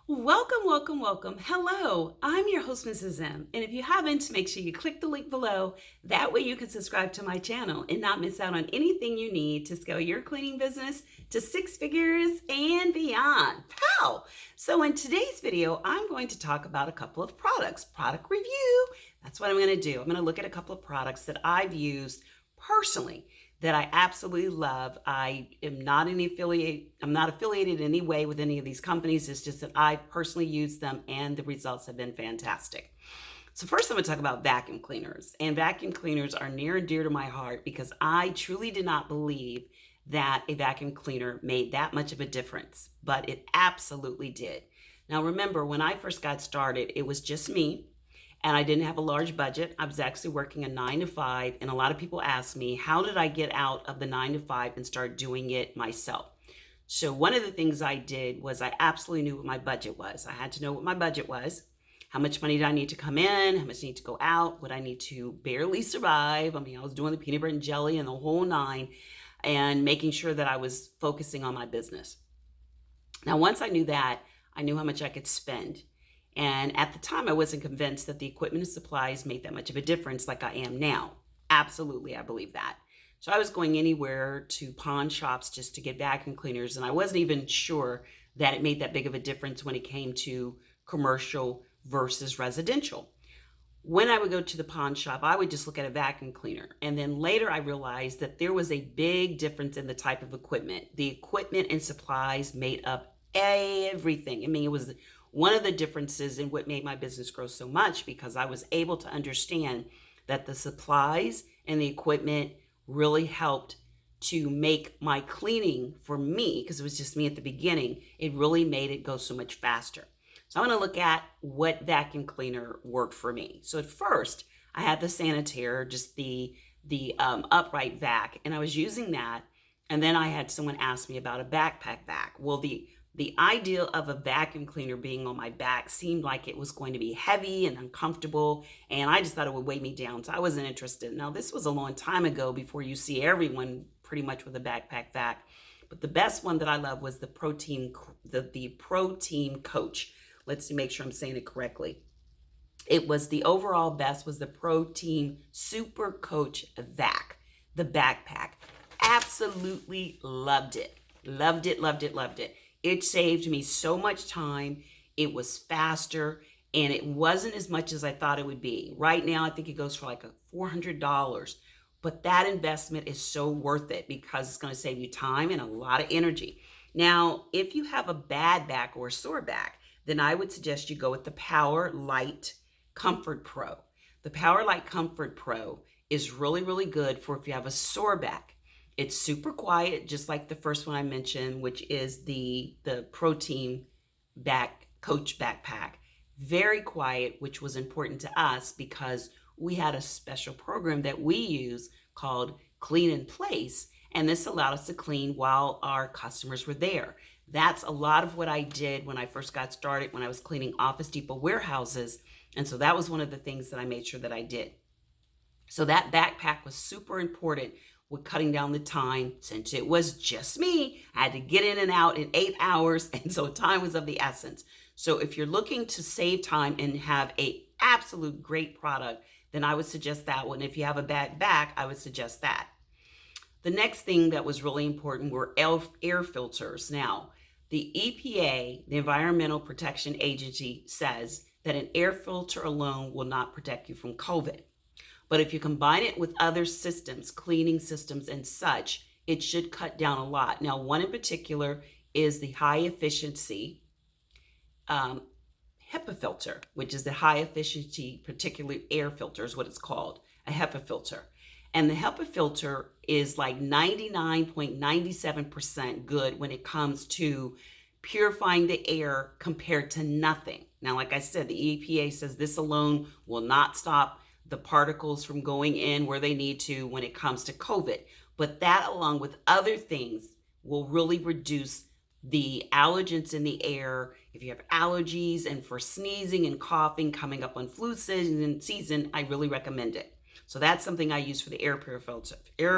Welcome, welcome, welcome. Hello, I'm your host, Mrs. M. And if you haven't, make sure you click the link below. That way you can subscribe to my channel and not miss out on anything you need to scale your cleaning business to six figures and beyond. Pow! So in today's video, I'm going to talk about a couple of products, product review. That's what I'm going to do. I'm going to look at a couple of products that I've used personally that I absolutely love. I am not an affiliate. I'm not affiliated in any way with any of these companies. It's just that I've personally used them and the results have been fantastic. So first I'm going to talk about vacuum cleaners. And vacuum cleaners are near and dear to my heart because I truly did not believe that a vacuum cleaner made that much of a difference, but it absolutely did. Now remember, when I first got started, it was just me. And I didn't have a large budget. I was actually working a 9 to 5. And a lot of people ask me, how did I get out of the 9 to 5 and start doing it myself? So one of the things I did was I absolutely knew what my budget was. I had to know what my budget was. How much money did I need to come in? How much need to go out? Would I need to barely survive? I mean, I was doing the peanut butter and jelly and the whole nine and making sure that I was focusing on my business. Now, once I knew that, I knew how much I could spend. And at the time, I wasn't convinced that the equipment and supplies made that much of a difference like I am now. Absolutely, I believe that. So I was going anywhere to pawn shops just to get vacuum cleaners, and I wasn't even sure that it made that big of a difference when it came to commercial versus residential. When I would go to the pawn shop, I would just look at a vacuum cleaner. And then later I realized that there was a big difference in the type of equipment. The equipment and supplies made up everything. I mean, it was one of the differences in what made my business grow so much because I was able to understand that the supplies and the equipment really helped to make my cleaning for me, because it was just me at the beginning, it really made it go so much faster. So I'm going to look at what vacuum cleaner worked for me. So at first, I had the Sanitaire, just the upright vac, and I was using that. And then I had someone ask me about a backpack vac. Well, the idea of a vacuum cleaner being on my back seemed like it was going to be heavy and uncomfortable, and I just thought it would weigh me down, so I wasn't interested. Now, this was a long time ago before you see everyone pretty much with a backpack vac, but the best one that I love was the Protein Coach. Let's make sure I'm saying it correctly. It was the overall best was the Protein Super Coach Vac, the backpack. Absolutely loved it. Loved it, loved it, loved it. It saved me so much time. It was faster, and it wasn't as much as I thought it would be. Right now, I think it goes for like $400, but that investment is so worth it because it's going to save you time and a lot of energy. Now, if you have a bad back or a sore back, then I would suggest you go with the Power Light Comfort Pro. The Power Light Comfort Pro is really, really good for if you have a sore back. It's super quiet, just like the first one I mentioned, which is the Protein Coach Backpack. Very quiet, which was important to us because we had a special program that we use called Clean in Place, and this allowed us to clean while our customers were there. That's a lot of what I did when I first got started, when I was cleaning Office Depot warehouses, and so that was one of the things that I made sure that I did. So that backpack was super important with cutting down the time. Since it was just me, I had to get in and out in 8 hours, and so time was of the essence. So if you're looking to save time and have a absolute great product, then I would suggest that one. If you have a bad back, I would suggest that. The next thing that was really important were air filters. Now, the EPA, the Environmental Protection Agency, says that an air filter alone will not protect you from COVID. But if you combine it with other systems, cleaning systems and such, it should cut down a lot. Now, one in particular is the high efficiency Hepa filter, which is the high efficiency particular air filter is what it's called, a Hepa filter. And the Hepa filter is like 99.97% good when it comes to purifying the air compared to nothing. Now, like I said, the EPA says this alone will not stop the particles from going in where they need to when it comes to COVID. But that, along with other things, will really reduce the allergens in the air. If you have allergies and for sneezing and coughing coming up on flu season, I really recommend it. So that's something I use for the air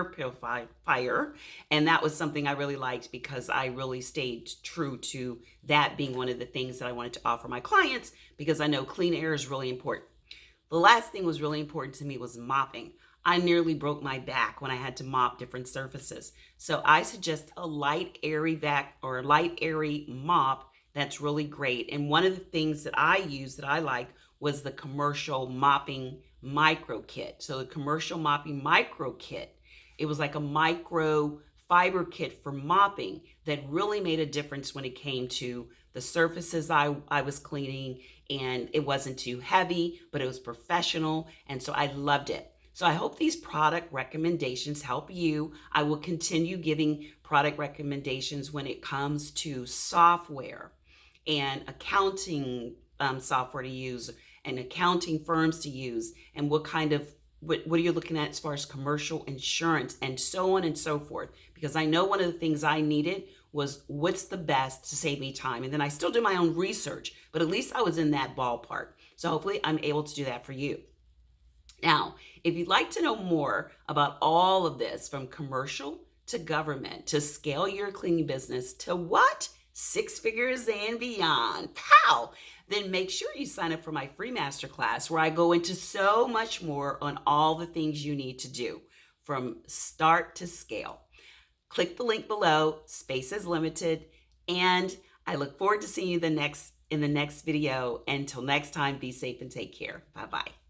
purifier. And that was something I really liked because I really stayed true to that being one of the things that I wanted to offer my clients, because I know clean air is really important. The last thing was really important to me was mopping. I nearly broke my back when I had to mop different surfaces. So I suggest a light, airy light, airy mop. That's really great. And one of the things that I used that I like was the commercial mopping micro kit. So the commercial mopping micro kit, it was like a micro fiber kit for mopping that really made a difference when it came to the surfaces I was cleaning, and it wasn't too heavy, but it was professional. And so I loved it. So I hope these product recommendations help you. I will continue giving product recommendations when it comes to software and accounting software to use and accounting firms to use, and what are you looking at as far as commercial insurance and so on and so forth. Because I know one of the things I needed was what's the best to save me time. And then I still do my own research, but at least I was in that ballpark. So hopefully I'm able to do that for you. Now, if you'd like to know more about all of this, from commercial to government to scale your cleaning business to what? 6 figures and beyond. Pow! Then make sure you sign up for my free masterclass, where I go into so much more on all the things you need to do from start to scale. Click the link below. Space is limited, and I look forward to seeing you in the next video. Until next time, be safe and take care. Bye-bye.